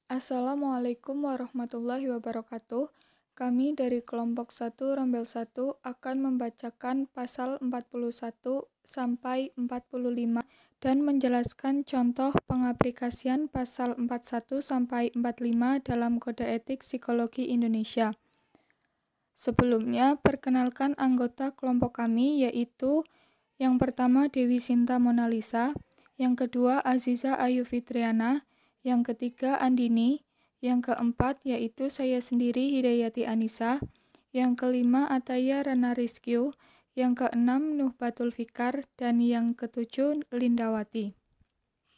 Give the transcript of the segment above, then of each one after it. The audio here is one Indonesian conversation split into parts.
Assalamualaikum warahmatullahi wabarakatuh. Kami dari kelompok 1 Rombel 1 akan membacakan pasal 41 sampai 45 dan menjelaskan contoh pengaplikasian pasal 41 sampai 45 dalam Kode Etik Psikologi Indonesia. Sebelumnya, perkenalkan anggota kelompok kami yaitu yang pertama Dewi Sinta Monalisa, yang kedua Aziza Ayu Fitriana, yang ketiga Andini, yang keempat yaitu saya sendiri Hidayati Anissa, yang kelima Ataya Rana Rizkyu, yang keenam Nuh Batul Fikar, dan yang ketujuh Lindawati.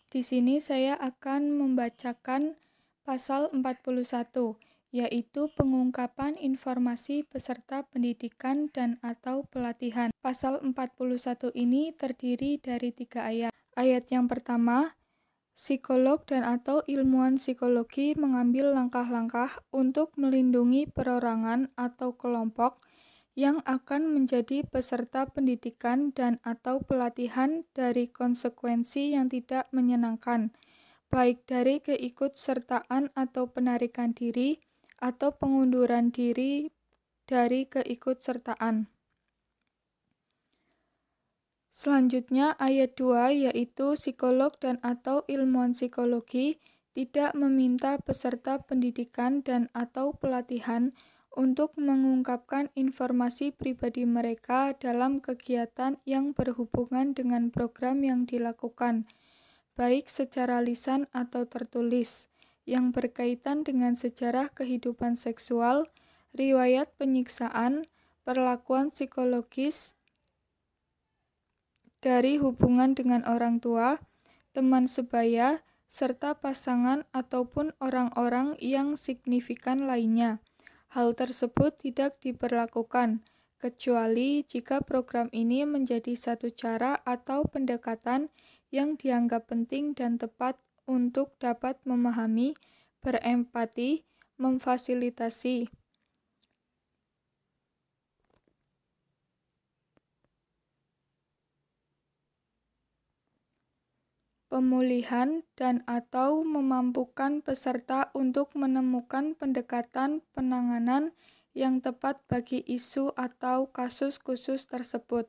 Di sini saya akan membacakan pasal 41, yaitu pengungkapan informasi peserta pendidikan dan atau pelatihan. Pasal 41 ini terdiri dari 3 ayat. Ayat yang pertama, psikolog dan atau ilmuwan psikologi mengambil langkah-langkah untuk melindungi perorangan atau kelompok yang akan menjadi peserta pendidikan dan atau pelatihan dari konsekuensi yang tidak menyenangkan, baik dari keikutsertaan atau penarikan diri atau pengunduran diri dari keikutsertaan. Selanjutnya ayat 2 yaitu psikolog dan atau ilmuwan psikologi tidak meminta peserta pendidikan dan atau pelatihan untuk mengungkapkan informasi pribadi mereka dalam kegiatan yang berhubungan dengan program yang dilakukan, baik secara lisan atau tertulis, yang berkaitan dengan sejarah kehidupan seksual, riwayat penyiksaan, perlakuan psikologis dari hubungan dengan orang tua, teman sebaya, serta pasangan ataupun orang-orang yang signifikan lainnya. Hal tersebut tidak diberlakukan, kecuali jika program ini menjadi satu cara atau pendekatan yang dianggap penting dan tepat untuk dapat memahami, berempati, memfasilitasi pemulihan dan atau memampukan peserta untuk menemukan pendekatan penanganan yang tepat bagi isu atau kasus khusus tersebut.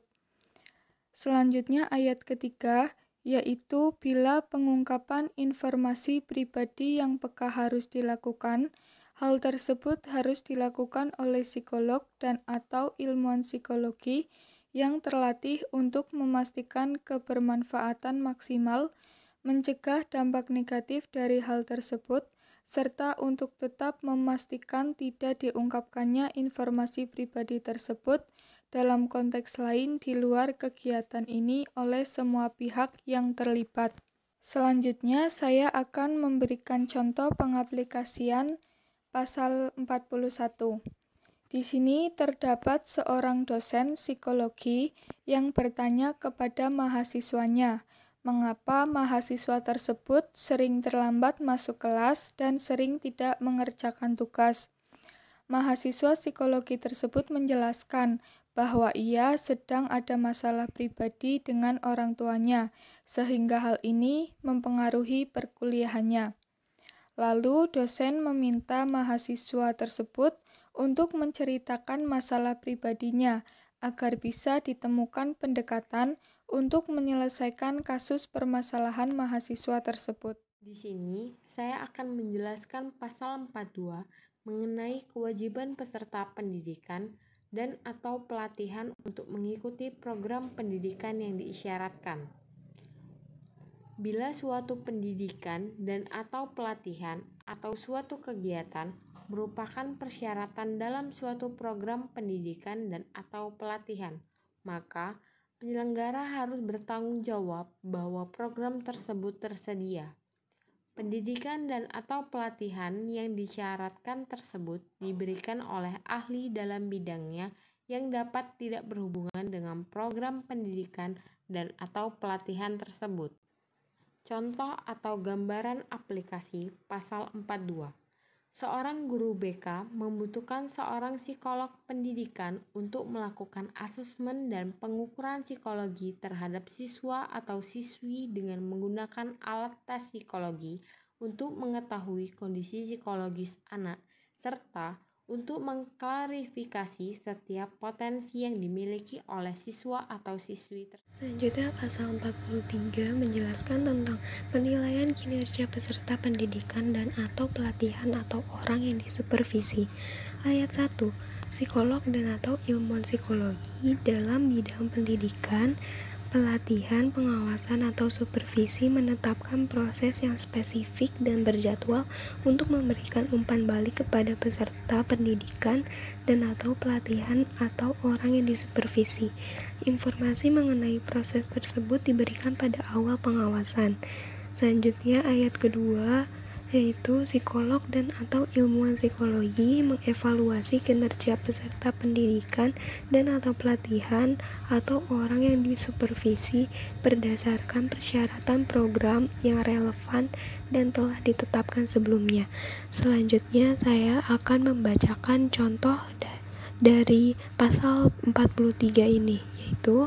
Selanjutnya ayat ketiga, yaitu bila pengungkapan informasi pribadi yang peka harus dilakukan, hal tersebut harus dilakukan oleh psikolog dan atau ilmuwan psikologi yang terlatih untuk memastikan kebermanfaatan maksimal, mencegah dampak negatif dari hal tersebut, serta untuk tetap memastikan tidak diungkapkannya informasi pribadi tersebut dalam konteks lain di luar kegiatan ini oleh semua pihak yang terlibat. Selanjutnya, saya akan memberikan contoh pengaplikasian pasal 41. Di sini terdapat seorang dosen psikologi yang bertanya kepada mahasiswanya, mengapa mahasiswa tersebut sering terlambat masuk kelas dan sering tidak mengerjakan tugas. Mahasiswa psikologi tersebut menjelaskan bahwa ia sedang ada masalah pribadi dengan orang tuanya, sehingga hal ini mempengaruhi perkuliahannya. Lalu dosen meminta mahasiswa tersebut untuk menceritakan masalah pribadinya agar bisa ditemukan pendekatan untuk menyelesaikan kasus permasalahan mahasiswa tersebut. Di sini, saya akan menjelaskan pasal 42 mengenai kewajiban peserta pendidikan dan atau pelatihan untuk mengikuti program pendidikan yang diisyaratkan. Bila suatu pendidikan dan atau pelatihan atau suatu kegiatan merupakan persyaratan dalam suatu program pendidikan dan atau pelatihan, maka penyelenggara harus bertanggung jawab bahwa program tersebut tersedia. Pendidikan dan atau pelatihan yang disyaratkan tersebut diberikan oleh ahli dalam bidangnya yang dapat tidak berhubungan dengan program pendidikan dan atau pelatihan tersebut. Contoh atau gambaran aplikasi pasal 42. Seorang guru BK membutuhkan seorang psikolog pendidikan untuk melakukan asesmen dan pengukuran psikologi terhadap siswa atau siswi dengan menggunakan alat tes psikologi untuk mengetahui kondisi psikologis anak, serta untuk mengklarifikasi setiap potensi yang dimiliki oleh siswa atau siswi. Selanjutnya, pasal 43 menjelaskan tentang penilaian kinerja peserta pendidikan dan atau pelatihan atau orang yang disupervisi. Ayat 1. Psikolog dan atau ilmuwan psikologi dalam bidang pendidikan, pelatihan, pengawasan, atau supervisi menetapkan proses yang spesifik dan berjadwal untuk memberikan umpan balik kepada peserta pendidikan dan atau pelatihan atau orang yang disupervisi. Informasi mengenai proses tersebut diberikan pada awal pengawasan. Selanjutnya ayat kedua, yaitu psikolog dan atau ilmuwan psikologi mengevaluasi kinerja peserta pendidikan dan atau pelatihan atau orang yang disupervisi berdasarkan persyaratan program yang relevan dan telah ditetapkan sebelumnya. Selanjutnya saya akan membacakan contoh dari pasal 43 ini, yaitu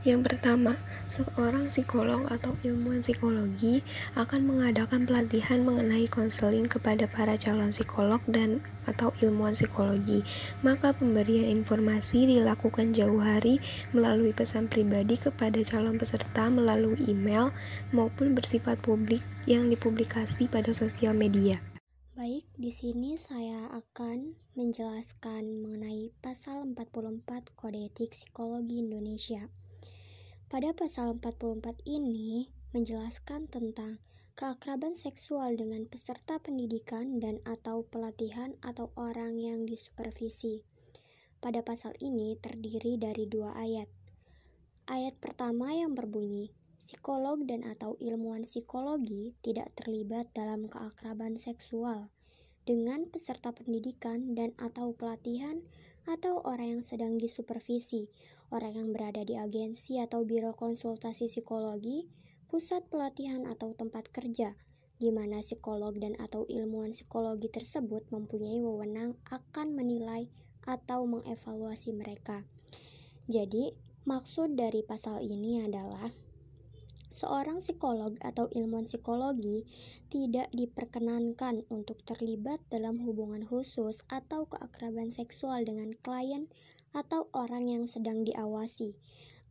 yang pertama, seorang psikolog atau ilmuwan psikologi akan mengadakan pelatihan mengenai konseling kepada para calon psikolog dan atau ilmuwan psikologi. Maka pemberian informasi dilakukan jauh hari melalui pesan pribadi kepada calon peserta melalui email maupun bersifat publik yang dipublikasi pada sosial media. Baik, di sini saya akan menjelaskan mengenai pasal 44 Kode Etik Psikologi Indonesia. Pada pasal 44 ini menjelaskan tentang keakraban seksual dengan peserta pendidikan dan atau pelatihan atau orang yang disupervisi. Pada pasal ini terdiri dari 2 ayat. Ayat pertama yang berbunyi, psikolog dan atau ilmuwan psikologi tidak terlibat dalam keakraban seksual dengan peserta pendidikan dan atau pelatihan atau orang yang sedang disupervisi, orang yang berada di agensi atau biro konsultasi psikologi, pusat pelatihan atau tempat kerja, di mana psikolog dan atau ilmuwan psikologi tersebut mempunyai wewenang akan menilai atau mengevaluasi mereka. Jadi, maksud dari pasal ini adalah seorang psikolog atau ilmuwan psikologi tidak diperkenankan untuk terlibat dalam hubungan khusus atau keakraban seksual dengan klien atau orang yang sedang diawasi.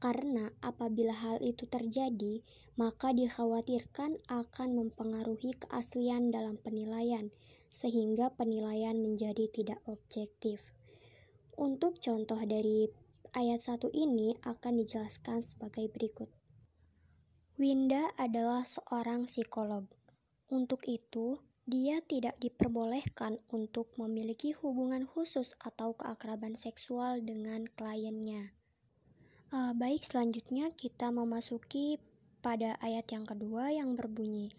Karena apabila hal itu terjadi, maka dikhawatirkan akan mempengaruhi keaslian dalam penilaian, sehingga penilaian menjadi tidak objektif. Untuk contoh dari ayat 1 ini akan dijelaskan sebagai berikut. Winda adalah seorang psikolog. Untuk itu, dia tidak diperbolehkan untuk memiliki hubungan khusus atau keakraban seksual dengan kliennya. Baik, selanjutnya kita memasuki pada ayat yang kedua yang berbunyi,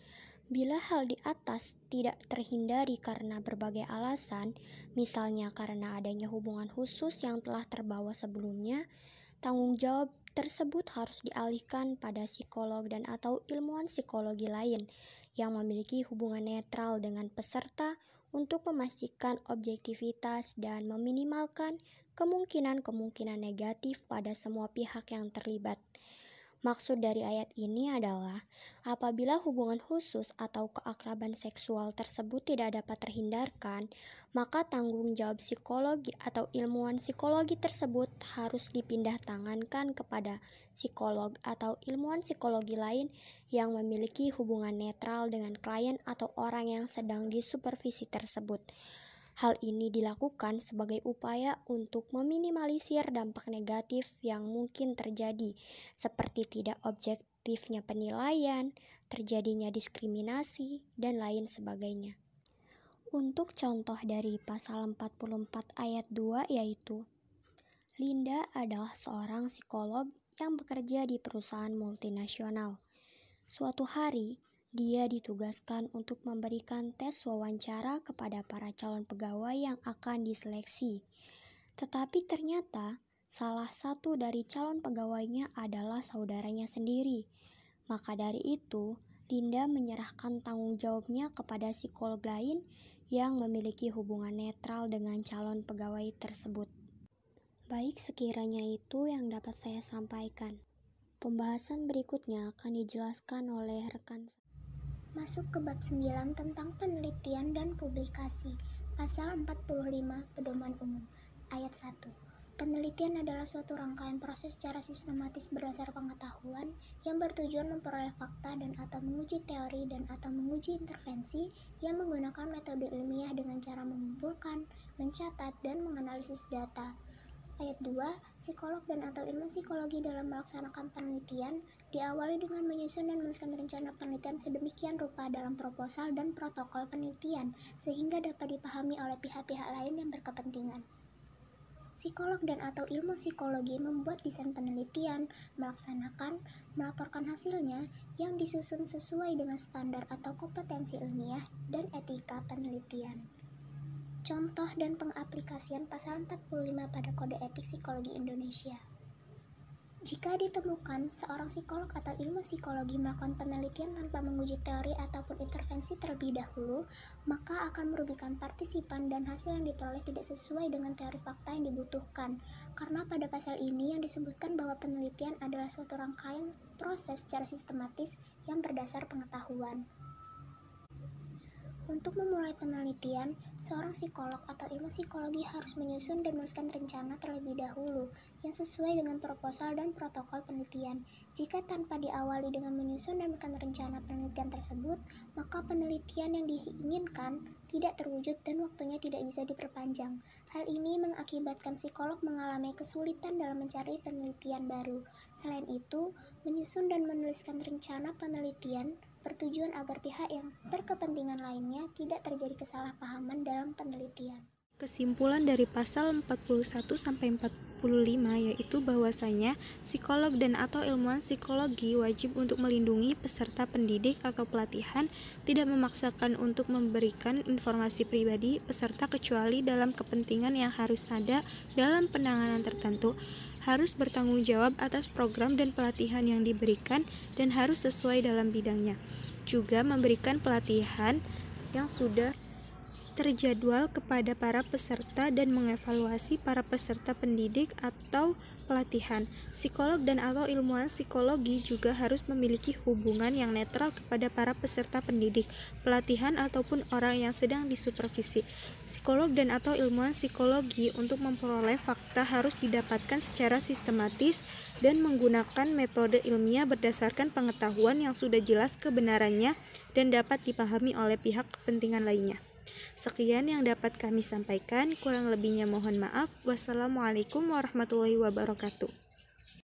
bila hal di atas tidak terhindari karena berbagai alasan, misalnya karena adanya hubungan khusus yang telah terbawa sebelumnya, tanggung jawab tersebut harus dialihkan pada psikolog dan atau ilmuwan psikologi lain yang memiliki hubungan netral dengan peserta untuk memastikan objektivitas dan meminimalkan kemungkinan-kemungkinan negatif pada semua pihak yang terlibat. Maksud dari ayat ini adalah apabila hubungan khusus atau keakraban seksual tersebut tidak dapat terhindarkan, maka tanggung jawab psikologi atau ilmuwan psikologi tersebut harus dipindah tangankan kepada psikolog atau ilmuwan psikologi lain yang memiliki hubungan netral dengan klien atau orang yang sedang disupervisi tersebut. Hal ini dilakukan sebagai upaya untuk meminimalisir dampak negatif yang mungkin terjadi, seperti tidak objektifnya penilaian, terjadinya diskriminasi, dan lain sebagainya. Untuk contoh dari pasal 44 ayat 2 yaitu, Linda adalah seorang psikolog yang bekerja di perusahaan multinasional. Suatu hari, dia ditugaskan untuk memberikan tes wawancara kepada para calon pegawai yang akan diseleksi. Tetapi ternyata salah satu dari calon pegawainya adalah saudaranya sendiri. Maka dari itu, Linda menyerahkan tanggung jawabnya kepada psikolog lain yang memiliki hubungan netral dengan calon pegawai tersebut. Baik, sekiranya itu yang dapat saya sampaikan. Pembahasan berikutnya akan dijelaskan oleh rekan saya. Masuk ke bab 9 tentang penelitian dan publikasi. Pasal 45 Pedoman Umum. Ayat 1. Penelitian adalah suatu rangkaian proses secara sistematis berdasar pengetahuan yang bertujuan memperoleh fakta dan atau menguji teori dan atau menguji intervensi yang menggunakan metode ilmiah dengan cara mengumpulkan, mencatat, dan menganalisis data. Ayat 2. Psikolog dan atau ilmu psikologi dalam melaksanakan penelitian diawali dengan menyusun dan menuliskan rencana penelitian sedemikian rupa dalam proposal dan protokol penelitian sehingga dapat dipahami oleh pihak-pihak lain yang berkepentingan. Psikolog dan atau ilmu psikologi membuat desain penelitian, melaksanakan, melaporkan hasilnya yang disusun sesuai dengan standar atau kompetensi ilmiah dan etika penelitian. Contoh dan pengaplikasian pasal 45 pada Kode Etik Psikologi Indonesia. Jika ditemukan seorang psikolog atau ilmu psikologi melakukan penelitian tanpa menguji teori ataupun intervensi terlebih dahulu, maka akan merugikan partisipan dan hasil yang diperoleh tidak sesuai dengan teori fakta yang dibutuhkan. Karena pada pasal ini yang disebutkan bahwa penelitian adalah suatu rangkaian proses secara sistematis yang berdasar pengetahuan. Untuk memulai penelitian, seorang psikolog atau ilmu psikologi harus menyusun dan menuliskan rencana terlebih dahulu yang sesuai dengan proposal dan protokol penelitian. Jika tanpa diawali dengan menyusun dan menuliskan rencana penelitian tersebut, maka penelitian yang diinginkan tidak terwujud dan waktunya tidak bisa diperpanjang. Hal ini mengakibatkan psikolog mengalami kesulitan dalam mencari penelitian baru. Selain itu, menyusun dan menuliskan rencana penelitian bertujuan agar pihak yang berkepentingan lainnya tidak terjadi kesalahpahaman dalam penelitian. Kesimpulan dari pasal 41 sampai 45 yaitu bahwasanya psikolog dan atau ilmuwan psikologi wajib untuk melindungi peserta pendidik atau pelatihan, tidak memaksakan untuk memberikan informasi pribadi peserta kecuali dalam kepentingan yang harus ada dalam penanganan tertentu, harus bertanggung jawab atas program dan pelatihan yang diberikan dan harus sesuai dalam bidangnya. Juga memberikan pelatihan yang sudah terjadwal kepada para peserta dan mengevaluasi para peserta pendidik atau pelatihan. Psikolog dan atau ilmuwan psikologi juga harus memiliki hubungan yang netral kepada para peserta pendidik, pelatihan ataupun orang yang sedang disupervisi. Psikolog dan atau ilmuwan psikologi untuk memperoleh fakta harus didapatkan secara sistematis dan menggunakan metode ilmiah berdasarkan pengetahuan yang sudah jelas kebenarannya dan dapat dipahami oleh pihak kepentingan lainnya. Sekian yang dapat kami sampaikan, kurang lebihnya mohon maaf. Wassalamualaikum warahmatullahi wabarakatuh.